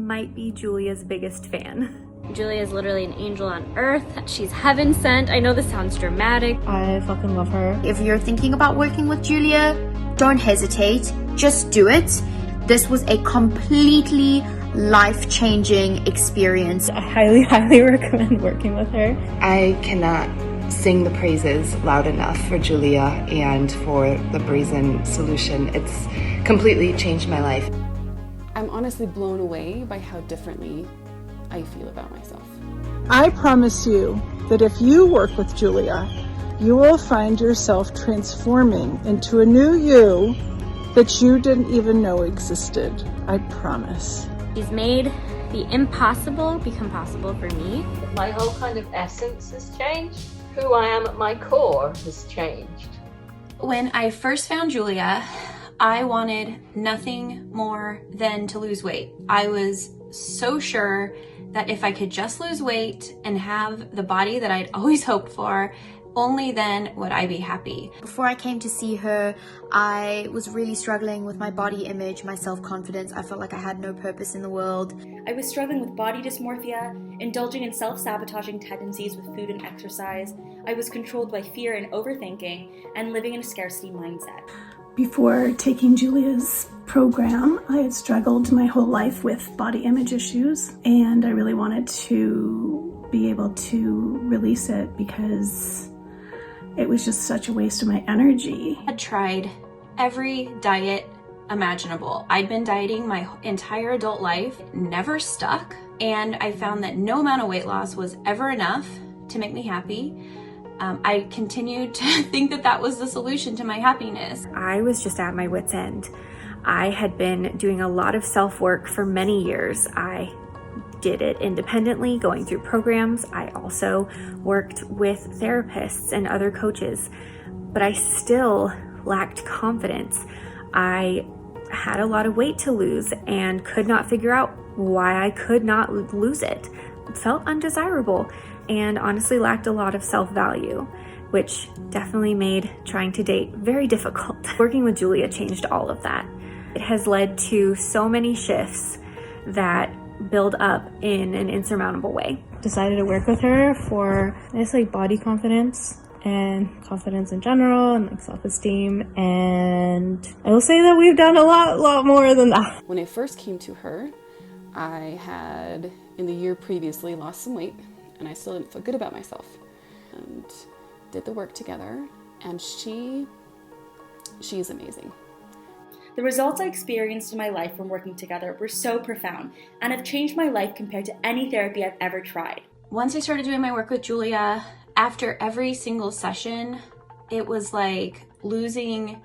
might be Julia's biggest fan. Julia is literally an angel on earth. She's heaven sent. I know this sounds dramatic. I fucking love her. If you're thinking about working with Julia, don't hesitate. Just do it. This was a completely life-changing experience. I highly recommend working with her. I cannot sing the praises loud enough for Julia and for the Brazen solution. It's completely changed my life. I'm honestly blown away by how differently I feel about myself. I promise you that if you work with Julia, you will find yourself transforming into a new you that you didn't even know existed. I promise. She's made the impossible become possible for me. My whole kind of essence has changed. Who I am at my core has changed. When I first found Julia, I wanted nothing more than to lose weight. I was so sure that if I could just lose weight and have the body that I'd always hoped for, only then would I be happy. Before I came to see her, I was really struggling with my body image, my self-confidence. I felt like I had no purpose in the world. I was struggling with body dysmorphia, indulging in self-sabotaging tendencies with food and exercise. I was controlled by fear and overthinking, and living in a scarcity mindset. Before taking Julia's program, I had struggled my whole life with body image issues, and I really wanted to be able to release it because it was just such a waste of my energy. I tried every diet imaginable. I'd been dieting my entire adult life, never stuck, and I found that no amount of weight loss was ever enough to make me happy. I continued to think that that was the solution to my happiness. I was just at my wit's end. I had been doing a lot of self-work for many years. I did it independently, going through programs. I also worked with therapists and other coaches, but I still lacked confidence. I had a lot of weight to lose and could not figure out why I could not lose it. It felt undesirable and honestly lacked a lot of self-value, which definitely made trying to date very difficult. Working with Julia changed all of that. It has led to so many shifts that build up in an insurmountable way. Decided to work with her for just like body confidence and confidence in general and like self-esteem, and I will say that we've done a lot more than that. When I first came to her, I had in the year previously lost some weight, and I still didn't feel good about myself, and did the work together, and she's amazing. The results I experienced in my life from working together were so profound and have changed my life compared to any therapy I've ever tried. Once I started doing my work with Julia, after every single session, it was like losing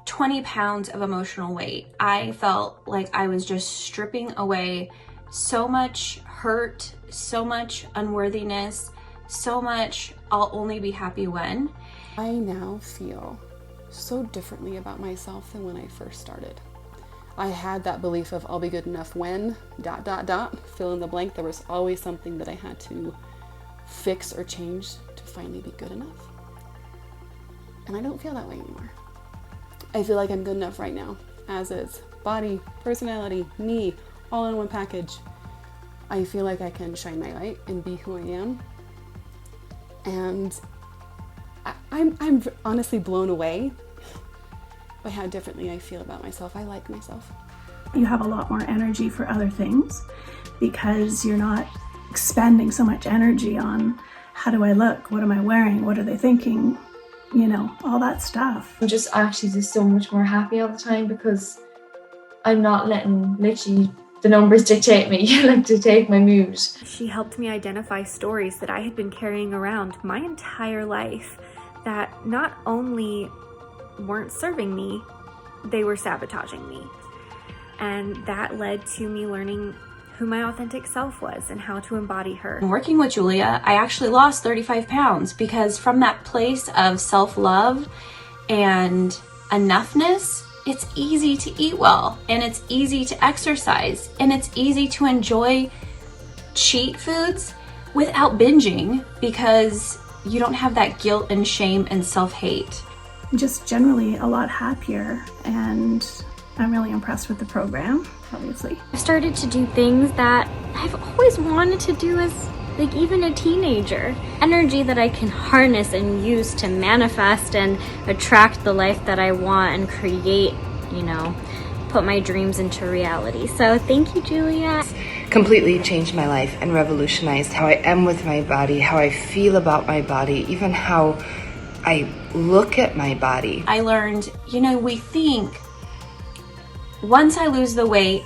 20 pounds of emotional weight. I felt like I was just stripping away so much hurt, so much unworthiness, so much I'll only be happy when. I now feel so differently about myself than when I first started. I had that belief of I'll be good enough when, ... fill in the blank. There was always something that I had to fix or change to finally be good enough. And I don't feel that way anymore. I feel like I'm good enough right now, as is. Body, personality, me, all in one package. I feel like I can shine my light and be who I am. And I'm honestly blown away by how differently I feel about myself. I like myself. You have a lot more energy for other things because you're not expending so much energy on how do I look, what am I wearing, what are they thinking, you know, all that stuff. I'm just actually just so much more happy all the time because I'm not letting literally the numbers dictate me, like dictate my mood. She helped me identify stories that I had been carrying around my entire life that not only weren't serving me, they were sabotaging me. And that led to me learning who my authentic self was and how to embody her. Working with Julia, I actually lost 35 pounds because from that place of self-love and enoughness, it's easy to eat well, and it's easy to exercise, and it's easy to enjoy cheat foods without binging because you don't have that guilt and shame and self-hate. Just generally a lot happier, and I'm really impressed with the program. obviously. I've started to do things that I've always wanted to do as like even a teenager. Energy that I can harness and use to manifest and attract the life that I want and create, you know, put my dreams into reality. So thank you, Julia. Completely changed my life and revolutionized how I am with my body, how I feel about my body, even how I look at my body. I learned, you know, we think once I lose the weight,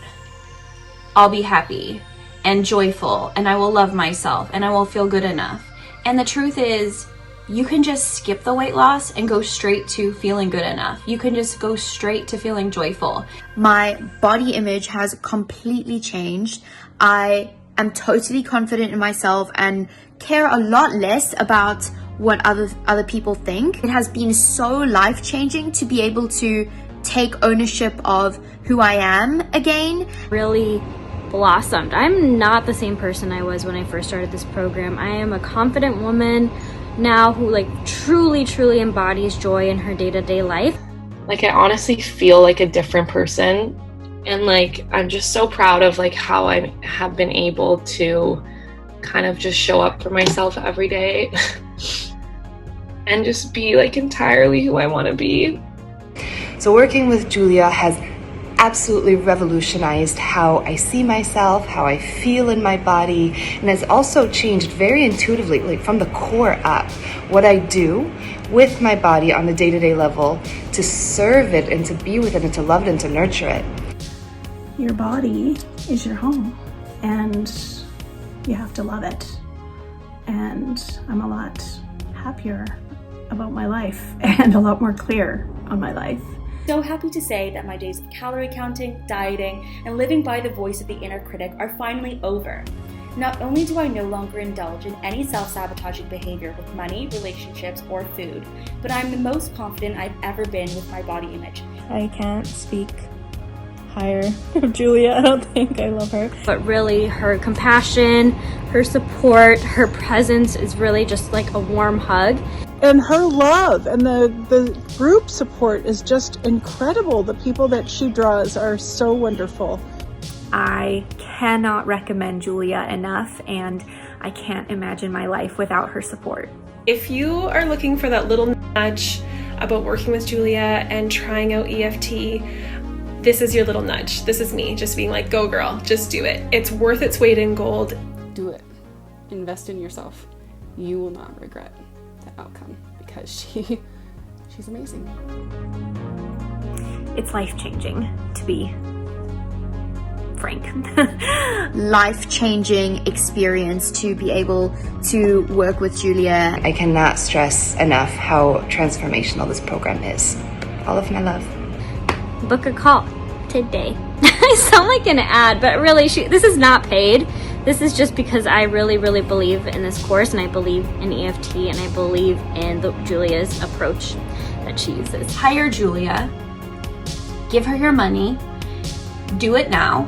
I'll be happy and joyful and I will love myself and I will feel good enough. And the truth is, you can just skip the weight loss and go straight to feeling good enough. You can just go straight to feeling joyful. My body image has completely changed. I am totally confident in myself and care a lot less about what other people think. It has been so life-changing to be able to take ownership of who I am again. Really blossomed. I'm not the same person I was when I first started this program. I am a confident woman now who like truly embodies joy in her day-to-day life. Like I honestly feel like a different person, and like I'm just so proud of like how I have been able to kind of just show up for myself every day and just be like entirely who I want to be. So working with Julia has absolutely revolutionized how I see myself, how I feel in my body, and has also changed very intuitively, like from the core up, what I do with my body on the day-to-day level to serve it and to be with it and to love it and to nurture it. Your body is your home and you have to love it. And I'm a lot happier about my life and a lot more clear on my life. So happy to say that my days of calorie counting, dieting, and living by the voice of the inner critic are finally over. Not only do I no longer indulge in any self-sabotaging behavior with money, relationships, or food, but I'm the most confident I've ever been with my body image. I can't speak higher of Julia. I don't think I love her. But really, her compassion, her support, her presence is really just like a warm hug. And her love and the group support is just incredible. The people that she draws are so wonderful. I cannot recommend Julia enough, and I can't imagine my life without her support. If you are looking for that little nudge about working with Julia and trying out EFT, this is your little nudge. This is me just being like, go girl, just do it. It's worth its weight in gold. Do it. Invest in yourself. You will not regret the outcome because she's amazing. It's life-changing, to be frank. Life-changing experience to be able to work with Julia. I cannot stress enough how transformational this program is. All of my love. Book a call today. I sound like an ad, but really, this is not paid. This is just because I really believe in this course, and I believe in EFT, and I believe in Julia's approach that she uses. Hire Julia. Give her your money. Do it now.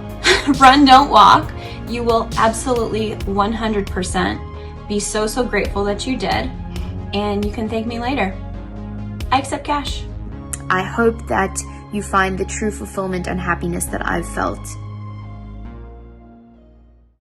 Run, don't walk. You will absolutely 100% be so grateful that you did, and you can thank me later. I accept cash. I hope that you find the true fulfillment and happiness that I've felt